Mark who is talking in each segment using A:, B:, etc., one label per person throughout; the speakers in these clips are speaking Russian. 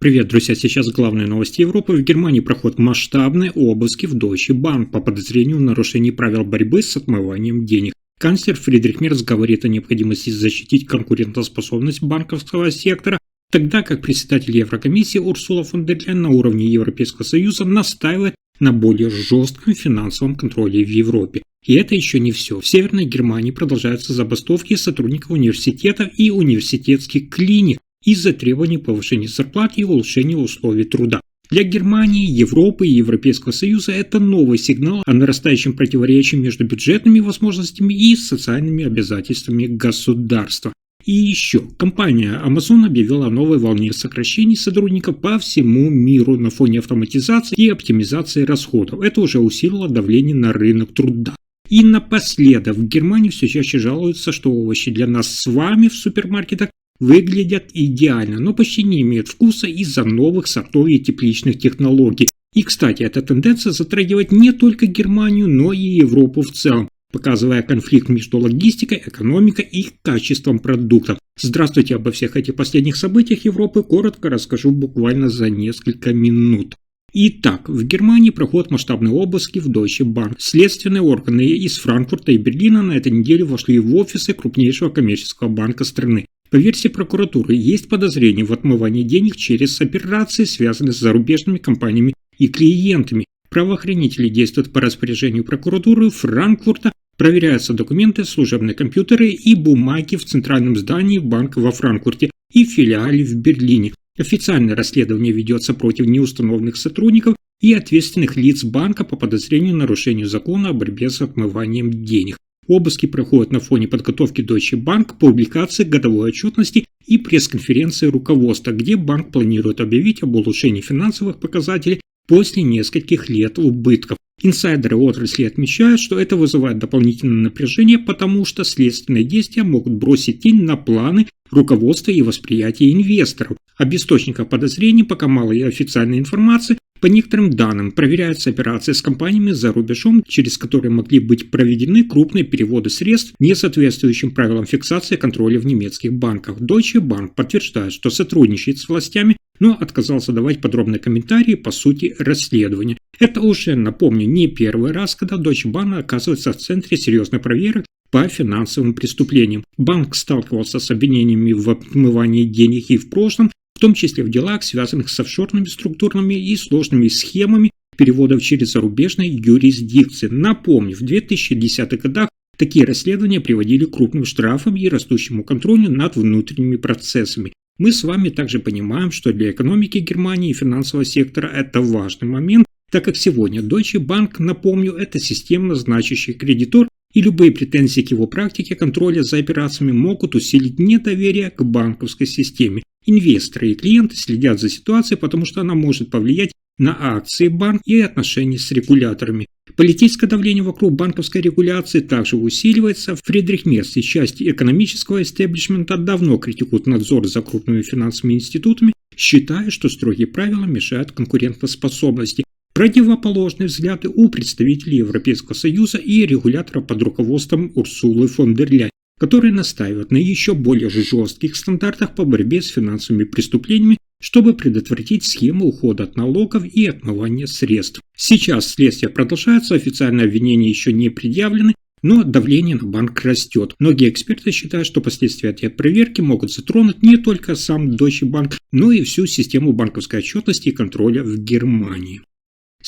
A: Привет, друзья! Сейчас главные новости Европы. В Германии проходят масштабные обыски в Deutsche Bank по подозрению в нарушении правил борьбы с отмыванием денег. Канцлер Фридрих Мерц говорит о необходимости защитить конкурентоспособность банковского сектора, тогда как председатель Еврокомиссии Урсула фон дер Ляйен на уровне Европейского Союза настаивает на более жестком финансовом контроле в Европе. И это еще не все. В Северной Германии продолжаются забастовки сотрудников университетов и университетских клиник из-за требований повышения зарплат и улучшения условий труда. Для Германии, Европы и Европейского Союза это новый сигнал о нарастающем противоречии между бюджетными возможностями и социальными обязательствами государства. И еще, компания Amazon объявила о новой волне сокращений сотрудников по всему миру на фоне автоматизации и оптимизации расходов. Это уже усилило давление на рынок труда. И напоследок, в Германии все чаще жалуются, что овощи для нас с вами в супермаркетах выглядят идеально, но почти не имеют вкуса из-за новых сортов и тепличных технологий. И, кстати, эта тенденция затрагивает не только Германию, но и Европу в целом, показывая конфликт между логистикой, экономикой и качеством продуктов. Здравствуйте, обо всех этих последних событиях Европы коротко расскажу буквально за несколько минут. Итак, в Германии проходят масштабные обыски в Deutsche Bank. Следственные органы из Франкфурта и Берлина на этой неделе вошли в офисы крупнейшего коммерческого банка страны. По версии прокуратуры, есть подозрения в отмывании денег через операции, связанные с зарубежными компаниями и клиентами. Правоохранители действуют по распоряжению прокуратуры Франкфурта, проверяются документы, служебные компьютеры и бумаги в центральном здании банка во Франкфурте и филиале в Берлине. Официальное расследование ведется против неустановленных сотрудников и ответственных лиц банка по подозрению в нарушении закона о борьбе с отмыванием денег. Обыски проходят на фоне подготовки Deutsche Bank к публикации годовой отчетности и пресс-конференции руководства, где банк планирует объявить об улучшении финансовых показателей после нескольких лет убытков. Инсайдеры отрасли отмечают, что это вызывает дополнительное напряжение, потому что следственные действия могут бросить тень на планы руководства и восприятие инвесторов. Об источниках подозрений пока мало и официальной информации. По некоторым данным, проверяются операции с компаниями за рубежом, через которые могли быть проведены крупные переводы средств, не соответствующим правилам фиксации контроля в немецких банках. Deutsche Bank подтверждает, что сотрудничает с властями, но отказался давать подробные комментарии по сути расследования. Это уже, напомню, не первый раз, когда Deutsche Bank оказывается в центре серьезных проверок по финансовым преступлениям. Банк сталкивался с обвинениями в отмывании денег и в прошлом, в том числе в делах, связанных с офшорными структурными и сложными схемами переводов через зарубежные юрисдикции. Напомню, в 2010-х годах такие расследования приводили к крупным штрафам и растущему контролю над внутренними процессами. Мы с вами также понимаем, что для экономики Германии и финансового сектора это важный момент, так как сегодня Deutsche Bank, напомню, это системно значащий кредитор, и любые претензии к его практике контроля за операциями могут усилить недоверие к банковской системе. Инвесторы и клиенты следят за ситуацией, потому что она может повлиять на акции банка и отношения с регуляторами. Политическое давление вокруг банковской регуляции также усиливается. Фридрих Мерц и часть экономического истеблишмента давно критикуют надзор за крупными финансовыми институтами, считая, что строгие правила мешают конкурентоспособности. Противоположные взгляды у представителей Европейского Союза и регулятора под руководством Урсулы фон дер Ляйен, которые настаивают на еще более жестких стандартах по борьбе с финансовыми преступлениями, чтобы предотвратить схемы ухода от налогов и отмывания средств. Сейчас следствие продолжается, официальные обвинения еще не предъявлены, но давление на банк растет. Многие эксперты считают, что последствия этой проверки могут затронуть не только сам Deutsche Bank, но и всю систему банковской отчетности и контроля в Германии.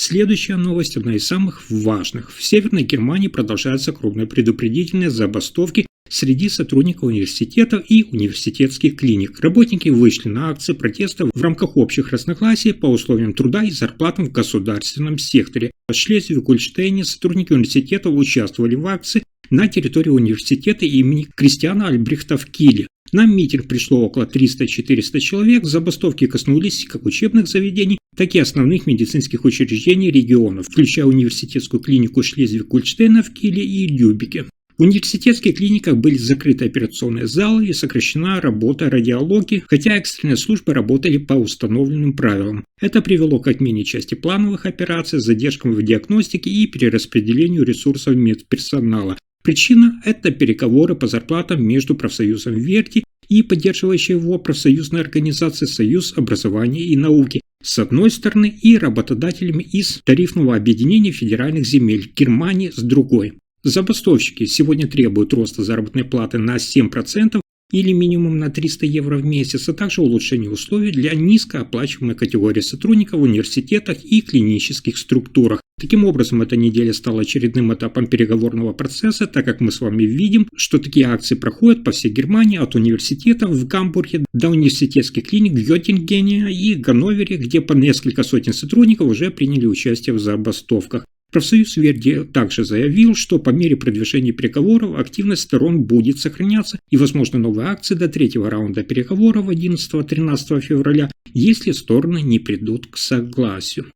A: Следующая новость одна из самых важных. В Северной Германии продолжаются крупные предупредительные забастовки среди сотрудников университетов и университетских клиник. Работники вышли на акции протеста в рамках общих разногласий по условиям труда и зарплатам в государственном секторе. В Шлезвиг-Гольштейне сотрудники университетов участвовали в акции на территории университета имени Кристиана Альбрехта в Киле. На митинг пришло около 300-400 человек. Забастовки коснулись как учебных заведений, так и основных медицинских учреждений регионов, включая университетскую клинику Шлезвиг-Гольштейна в Киле и Любеке. В университетских клиниках были закрыты операционные залы и сокращена работа радиологии, хотя экстренные службы работали по установленным правилам. Это привело к отмене части плановых операций, задержкам в диагностике и перераспределению ресурсов медперсонала. Причина – это переговоры по зарплатам между профсоюзом Верди и поддерживающая его профсоюзная организация «Союз образования и науки» с одной стороны и работодателями из тарифного объединения федеральных земель Германии с другой. Забастовщики сегодня требуют роста заработной платы на 7% или минимум на 300 евро в месяц, а также улучшения условий для низкооплачиваемой категории сотрудников в университетах и клинических структурах. Таким образом, эта неделя стала очередным этапом переговорного процесса, так как мы с вами видим, что такие акции проходят по всей Германии, от университетов в Гамбурге до университетских клиник в Геттингене и Ганновере, где по несколько сотен сотрудников уже приняли участие в забастовках. Профсоюз Верди также заявил, что по мере продвижения переговоров активность сторон будет сохраняться и, возможно, новые акции до третьего раунда переговоров 11-13 февраля, если стороны не придут к согласию.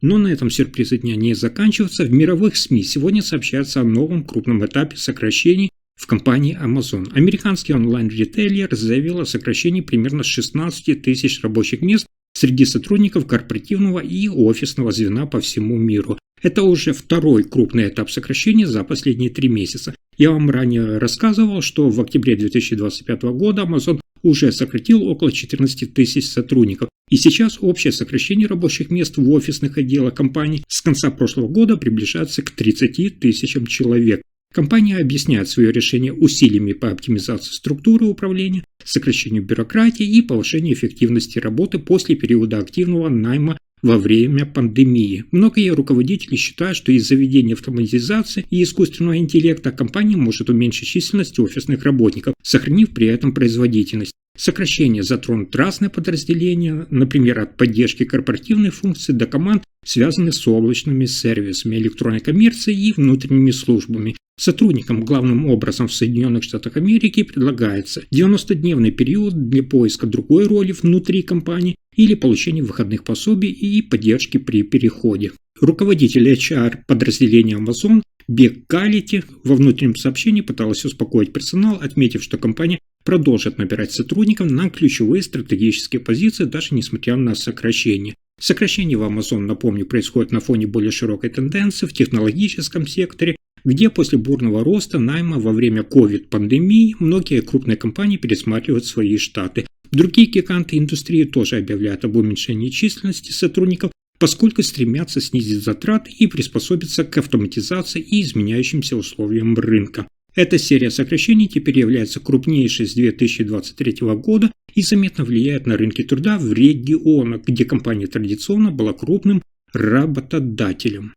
A: Но на этом сюрпризы дня не заканчиваются. В мировых СМИ сегодня сообщается о новом крупном этапе сокращений в компании Amazon. Американский онлайн-ритейлер заявил о сокращении примерно 16 тысяч рабочих мест среди сотрудников корпоративного и офисного звена по всему миру. Это уже второй крупный этап сокращения за последние 3 месяца. Я вам ранее рассказывал, что в октябре 2025 года Amazon уже сократил около 14 тысяч сотрудников. И сейчас общее сокращение рабочих мест в офисных отделах компании с конца прошлого года приближается к 30 тысячам человек. Компания объясняет свое решение усилиями по оптимизации структуры управления, сокращению бюрократии и повышению эффективности работы после периода активного найма во время пандемии. Многие руководители считают, что из-за введения автоматизации и искусственного интеллекта компания может уменьшить численность офисных работников, сохранив при этом производительность. Сокращение затронут разные подразделения, например, от поддержки корпоративной функции до команд, связанных с облачными сервисами, электронной коммерцией и внутренними службами. Сотрудникам главным образом в Соединенных Штатах Америки предлагается 90-дневный период для поиска другой роли внутри компании или получения выходных пособий и поддержки при переходе. Руководитель HR подразделения Amazon Бек Галити во внутреннем сообщении пыталась успокоить персонал, отметив, что компания продолжит набирать сотрудников на ключевые стратегические позиции, даже несмотря на сокращение. Сокращение в Amazon, напомню, происходит на фоне более широкой тенденции в технологическом секторе, где после бурного роста найма во время COVID-пандемии многие крупные компании пересматривают свои штаты. Другие гиганты индустрии тоже объявляют об уменьшении численности сотрудников, поскольку стремятся снизить затраты и приспособиться к автоматизации и изменяющимся условиям рынка. Эта серия сокращений теперь является крупнейшей с 2023 года и заметно влияет на рынки труда в регионах, где компания традиционно была крупным работодателем.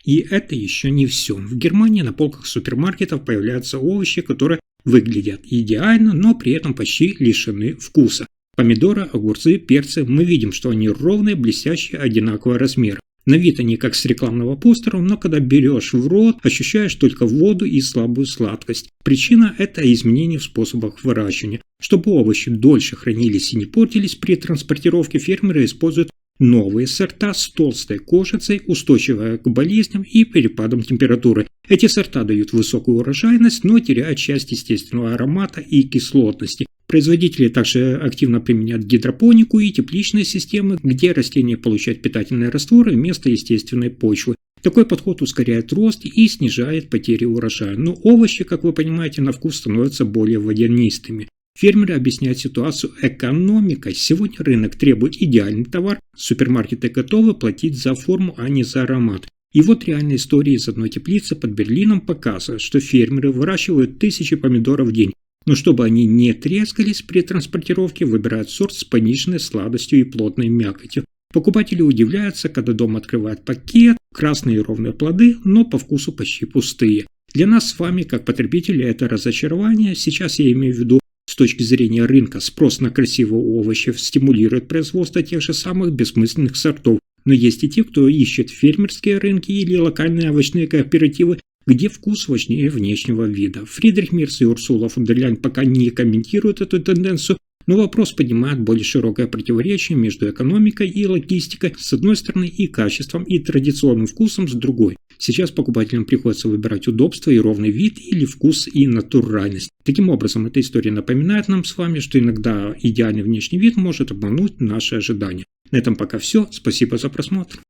A: И это еще не все. В Германии на полках супермаркетов появляются овощи, которые выглядят идеально, но при этом почти лишены вкуса. Помидоры, огурцы, перцы, мы видим, что они ровные, блестящие, одинакового размера. На вид они как с рекламного постера, но когда берешь в рот, ощущаешь только воду и слабую сладкость. Причина – это изменение в способах выращивания. Чтобы овощи дольше хранились и не портились при транспортировке, фермеры используют новые сорта с толстой кожицей, устойчивые к болезням и перепадам температуры. Эти сорта дают высокую урожайность, но теряют часть естественного аромата и кислотности. Производители также активно применяют гидропонику и тепличные системы, где растения получают питательные растворы вместо естественной почвы. Такой подход ускоряет рост и снижает потери урожая. Но овощи, как вы понимаете, на вкус становятся более водянистыми. Фермеры объясняют ситуацию экономикой. Сегодня рынок требует идеальный товар, супермаркеты готовы платить за форму, а не за аромат. И вот реальная история из одной теплицы под Берлином показывает, что фермеры выращивают тысячи помидоров в день. Но чтобы они не трескались при транспортировке, выбирают сорт с пониженной сладостью и плотной мякотью. Покупатели удивляются, когда дом открывает пакет, красные ровные плоды, но по вкусу почти пустые. Для нас с вами, как потребителей, это разочарование. Сейчас я имею в виду с точки зрения рынка. Спрос на красивые овощи стимулирует производство тех же самых бессмысленных сортов. Но есть и те, кто ищет фермерские рынки или локальные овощные кооперативы, где вкус важнее внешнего вида. Фридрих Мерц и Урсула фон дер Ляйен пока не комментируют эту тенденцию, но вопрос поднимает более широкое противоречие между экономикой и логистикой с одной стороны и качеством и традиционным вкусом с другой. Сейчас покупателям приходится выбирать удобство и ровный вид или вкус и натуральность. Таким образом, эта история напоминает нам с вами, что иногда идеальный внешний вид может обмануть наши ожидания. На этом пока все. Спасибо за просмотр.